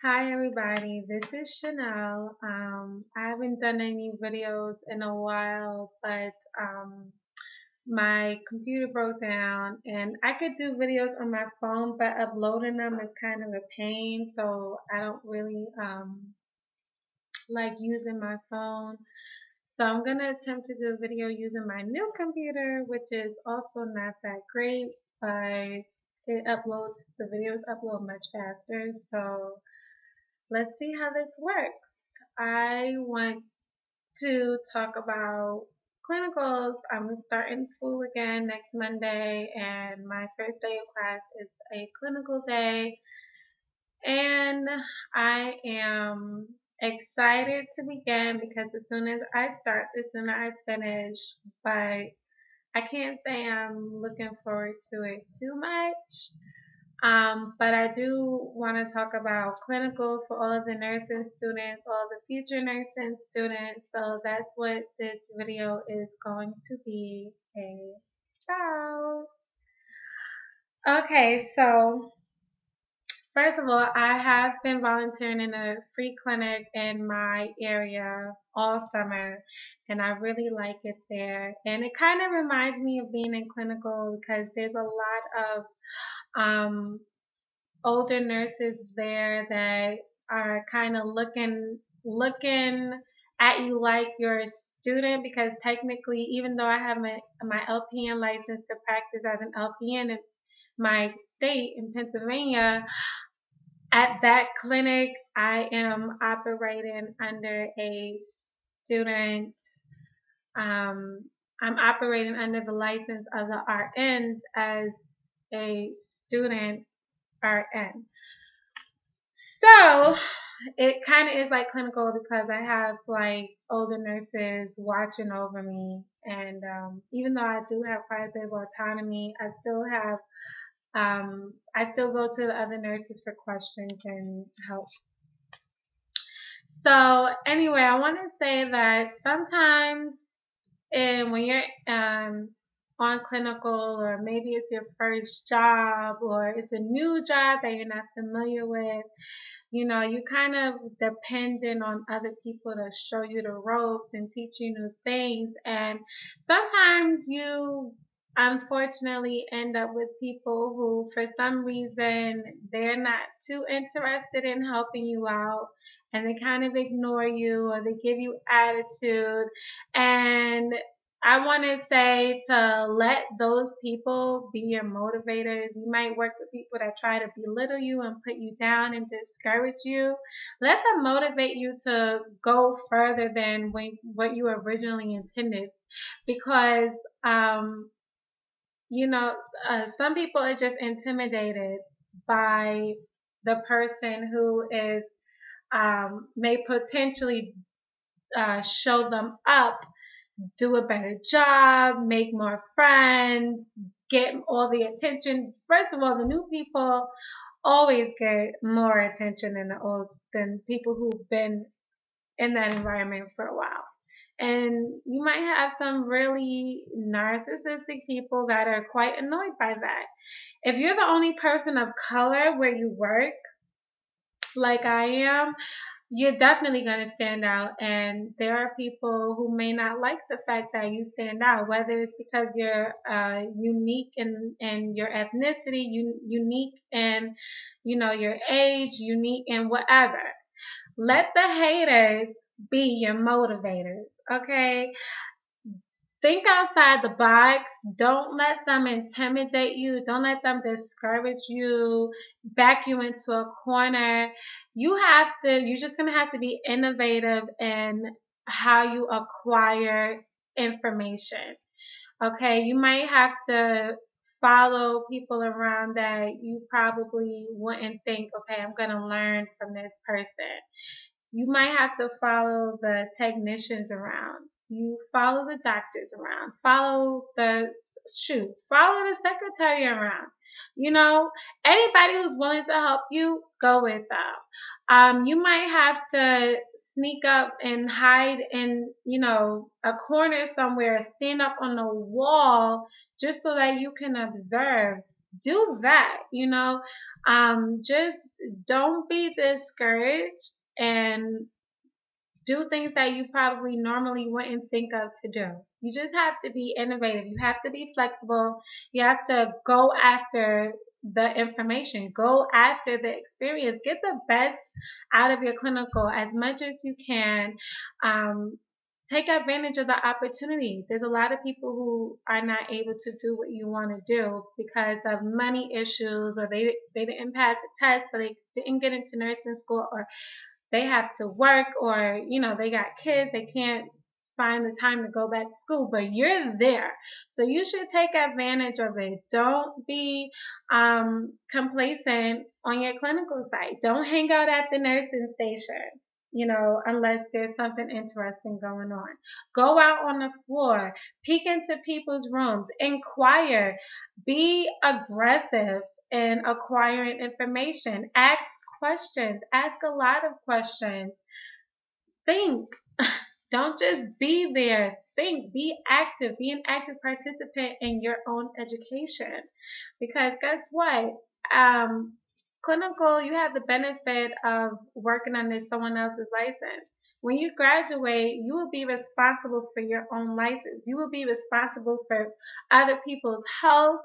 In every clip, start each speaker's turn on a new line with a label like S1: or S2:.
S1: Hi everybody, this is Chanel. I haven't done any videos in a while, but my computer broke down and I could do videos on my phone, but uploading them is kind of a pain, so I don't really like using my phone. So I'm gonna attempt to do a video using my new computer, which is also not that great, but the videos upload much faster. So let's see how this works. I want to talk about clinicals. I'm starting school again next Monday, and my first day of class is a clinical day. And I am excited to begin because as soon as I start, the sooner I finish. But I can't say I'm looking forward to it too much. But I do want to talk about clinical for all of the nursing students, all the future nursing students. So that's what this video is going to be about. Okay, so first of all, I have been volunteering in a free clinic in my area all summer, and I really like it there. And it kind of reminds me of being in clinical because there's a lot of um, older nurses there that are kind of looking at you like you're a student because technically, even though I have my LPN license to practice as an LPN in my state in Pennsylvania, at that clinic I am operating under a student. Um, I'm operating under the license of the RNs as a student RN. So it kind of is like clinical because I have like older nurses watching over me, and even though I do have quite a bit of autonomy, I still go to the other nurses for questions and help. So anyway, I want to say that sometimes when you're on clinical, or maybe it's your first job or it's a new job that you're not familiar with, you kind of dependent on other people to show you the ropes and teach you new things. And sometimes you unfortunately end up with people who, for some reason, they're not too interested in helping you out, and they kind of ignore you or they give you attitude. And I want to say to let those people be your motivators. You might work with people that try to belittle you and put you down and discourage you. Let them motivate you to go further than what you originally intended. Because, um, some people are just intimidated by the person who is may potentially show them up, do a better job, make more friends, get all the attention. First of all, the new people always get more attention than people who've been in that environment for a while. And you might have some really narcissistic people that are quite annoyed by that. If you're the only person of color where you work, like I am, you're definitely going to stand out. And there are people who may not like the fact that you stand out, whether it's because you're unique in your ethnicity, unique in, your age, unique in whatever. Let the haters be your motivators, okay? Think outside the box. Don't let them intimidate you. Don't let them discourage you, back you into a corner. You're just going to have to be innovative in how you acquire information. Okay, you might have to follow people around that you probably wouldn't think, okay, I'm going to learn from this person. You might have to follow the technicians around. You follow the doctors around. Follow the secretary around. Anybody who's willing to help you, go with them. You might have to sneak up and hide in, a corner somewhere, stand up on the wall just so that you can observe. do that, just don't be discouraged and do things that you probably normally wouldn't think of to do. You just have to be innovative. You have to be flexible. You have to go after the information, go after the experience, get the best out of your clinical as much as you can. Um, Take advantage of the opportunity. There's a lot of people who are not able to do what you want to do because of money issues, or they didn't pass a test, so they didn't get into nursing school, or they have to work, or they got kids, they can't find the time to go back to school, but you're there, so you should take advantage of it. Don't be complacent on your clinical site. Don't hang out at the nursing station, unless there's something interesting going on. Go out on the floor, peek into people's rooms, inquire, be aggressive in acquiring information. Ask questions, ask a lot of questions. Think. Don't just be there. Think, be active, be an active participant in your own education. Because guess what? Um, Clinical, you have the benefit of working under someone else's license. When you graduate, you will be responsible for your own license. You will be responsible for other people's health,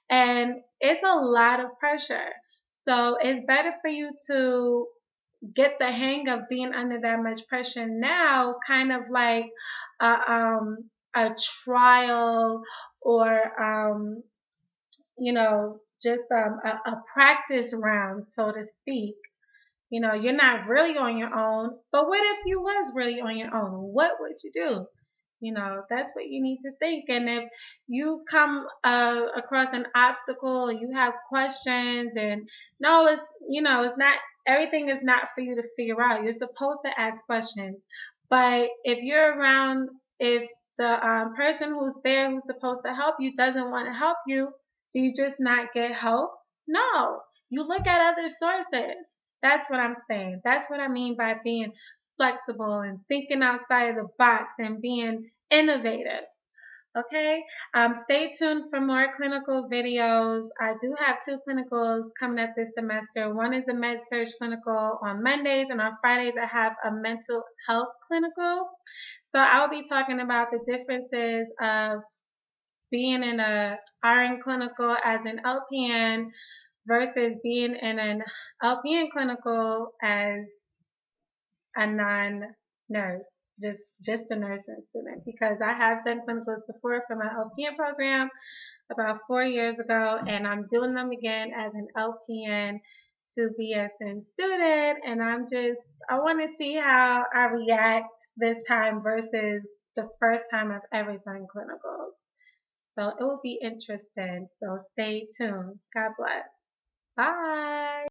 S1: and it's a lot of pressure. So it's better for you to get the hang of being under that much pressure now, kind of like a trial, or just a practice round, so to speak. You're not really on your own, but what if you was really on your own? What would you do? That's what you need to think. And if you come across an obstacle, you have questions, and no, it's not, everything is not for you to figure out. You're supposed to ask questions. But if you're around, if the person who's there, who's supposed to help you, doesn't want to help you, do you just not get helped? No, you look at other sources. That's what I'm saying. That's what I mean by being flexible and thinking outside of the box and being innovative. Okay, stay tuned for more clinical videos. I do have 2 clinicals coming up this semester. One is a med surg clinical on Mondays, and on Fridays I have a mental health clinical. So I'll be talking about the differences of being in a RN clinical as an LPN versus being in an LPN clinical as a non-nurse, just a nursing student, because I have done clinicals before for my LPN program about 4 years ago, and I'm doing them again as an LPN to BSN student, and I want to see how I react this time versus the first time I've ever done clinicals. So it will be interesting. So stay tuned. God bless. Bye.